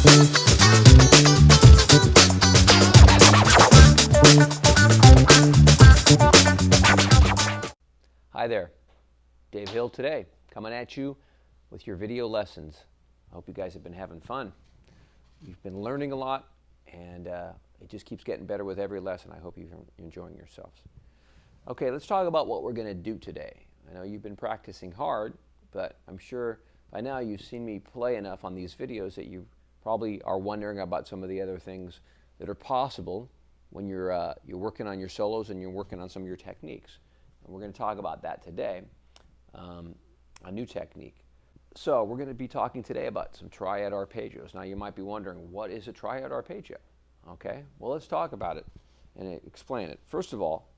Hi there, Dave Hill today, coming at you with your video lessons. I hope you guys have been having fun. You've been learning a lot, and it just keeps getting better with every lesson. I hope you're enjoying yourselves. Okay, let's talk about what we're going to do today. I know you've been practicing hard, but I'm sure by now you've seen me play enough on these videos that you probably are wondering about some of the other things that are possible when you're working on your solos and you're working on some of your techniques. And we're going to talk about that today, a new technique. So we're going to be talking today about some triad arpeggios. Now you might be wondering, what is a triad arpeggio? Okay, well let's talk about it and explain it. First of all,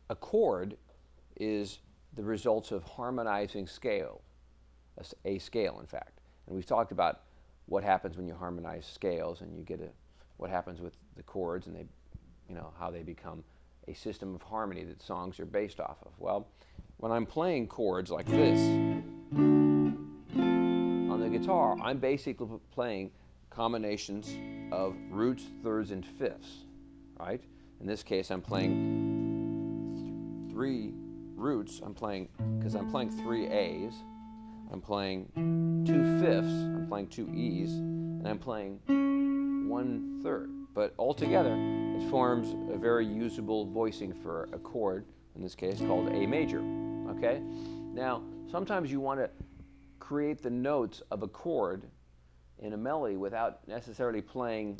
a chord is the results of harmonizing scale, a scale in fact. And we've talked about what happens when you harmonize scales and you get what happens with the chords and how they become a system of harmony that songs are based off of. Well, when I'm playing chords like this on the guitar, I'm basically playing combinations of roots, thirds, and fifths, right? In this case, I'm playing three roots. Because I'm playing three A's. I'm playing 2 fifths. I'm playing 2 E's, and I'm playing 1 third. But altogether, it forms a very usable voicing for a chord, in this case called A major, okay? Now, sometimes you want to create the notes of a chord in a melody without necessarily playing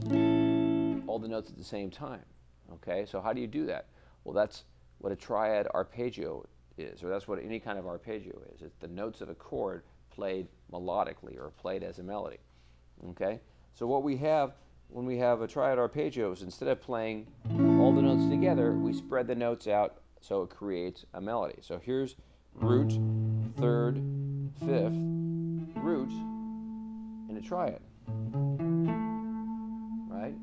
all the notes at the same time, okay? So how do you do that? Well, that's what a triad arpeggio is, or that's what any kind of arpeggio is. It's the notes of a chord played melodically or played as a melody, okay? So what we have when we have a triad arpeggios, instead of playing all the notes together, we spread the notes out so it creates a melody. So here's root, third, fifth, root in a triad. Right?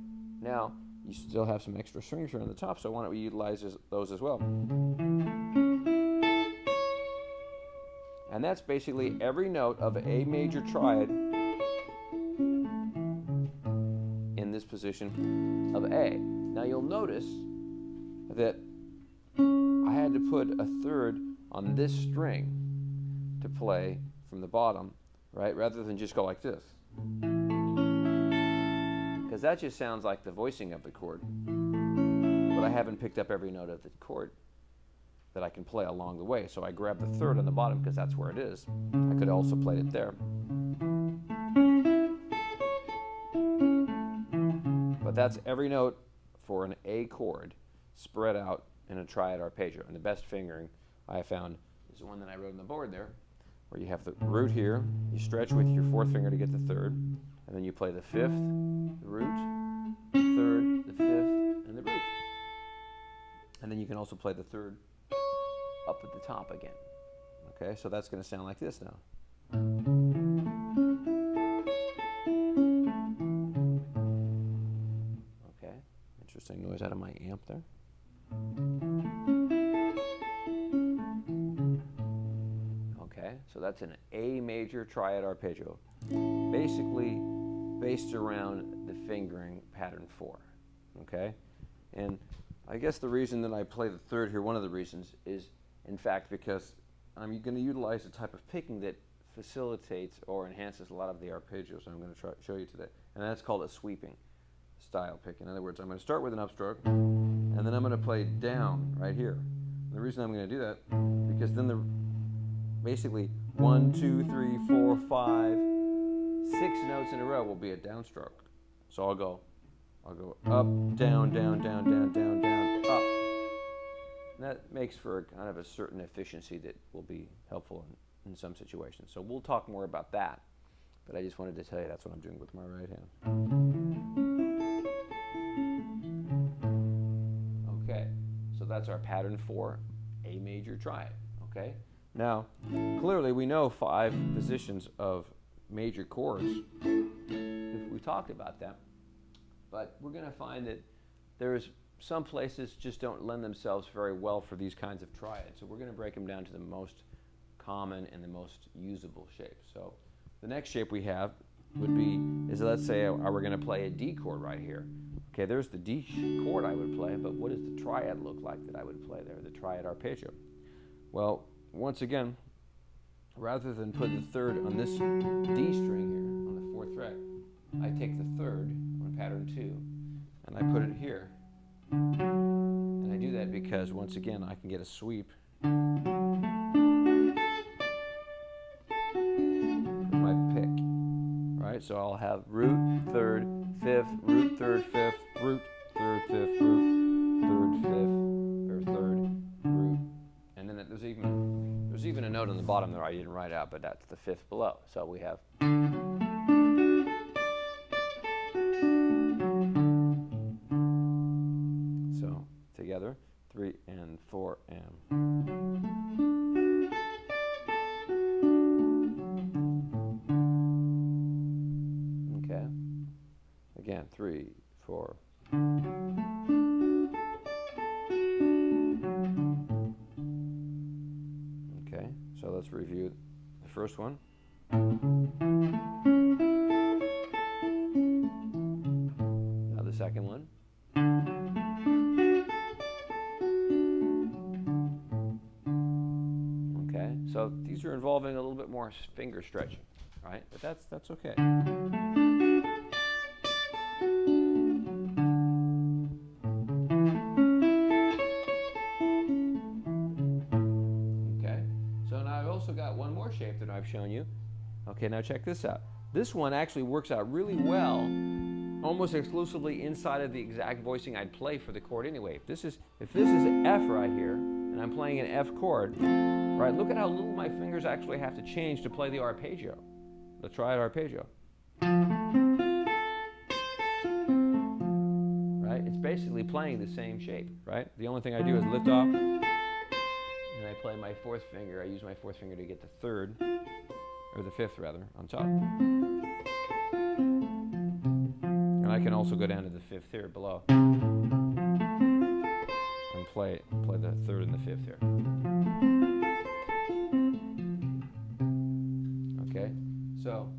Now, you still have some extra strings here on the top, so why don't we utilize those as well? And that's basically every note of A major triad in this position of A. Now you'll notice that I had to put a third on this string to play from the bottom, right? Rather than just go like this. Because that just sounds like the voicing of the chord. But I haven't picked up every note of the chord that I can play along the way. So I grabbed the third on the bottom because that's where it is. I could have also played it there. But that's every note for an A chord spread out in a triad arpeggio. And the best fingering I found is the one that I wrote on the board there, where you have the root here, you stretch with your fourth finger to get the third, and then you play the fifth, the root, the third, the fifth, and the root. And then you can also play the third up at the top again. Okay, so that's going to sound like this now. Interesting noise out of my amp there. Okay, so that's an A major triad arpeggio, basically based around the fingering pattern 4. Okay, and I guess the reason that I play the third here, one of the reasons, is in fact because I'm going to utilize a type of picking that facilitates or enhances a lot of the arpeggios I'm going to show you today, and that's called a sweeping style pick. In other words, I'm going to start with an upstroke, and then I'm going to play down right here. And the reason I'm going to do that, because then basically 1, 2, 3, 4, 5, 6 notes in a row will be a downstroke. So I'll go up, down, down, down, down, down, down, up. And that makes for a kind of a certain efficiency that will be helpful in some situations. So we'll talk more about that, but I just wanted to tell you that's what I'm doing with my right hand. Okay, so that's our pattern 4, A major triad, okay? Now, clearly we know 5 positions of major chords. We talked about that, but we're going to find that there's some places just don't lend themselves very well for these kinds of triads. So we're going to break them down to the most common and the most usable shapes. So the next shape we have would be, is let's say we're going to play a D chord right here. Okay, there's the D chord I would play, but what does the triad look like that I would play there, the triad arpeggio? Well, once again, rather than put the third on this D string here, on the 4th fret, I take the third on pattern 2, and I put it here. And I do that because, once again, I can get a sweep with my pick, right? So I'll have root, 3rd, 5th, root, 3rd, 5th, root, 3rd, 5th, root, 3rd, 5th, or 3rd, root. And then there's even a note on the bottom there I didn't write out, but that's the 5th below. So we have. So together, 3 and 4 and. Okay. Again, 3, 4. Okay, so let's review the first one. Now the second one. Okay, so these are involving a little bit more finger stretching, right? But that's okay. Got one more shape that I've shown you. Okay, now check this out. This one actually works out really well, almost exclusively inside of the exact voicing I'd play for the chord anyway. If this is F right here, and I'm playing an F chord, right? Look at how little my fingers actually have to change to play the arpeggio, the triad arpeggio. Right? It's basically playing the same shape, right? The only thing I do is lift off. And I play my 4th finger. I use my 4th finger to get the 3rd, or the 5th rather, on top. And I can also go down to the 5th here below and play the 3rd and the 5th here. Okay, so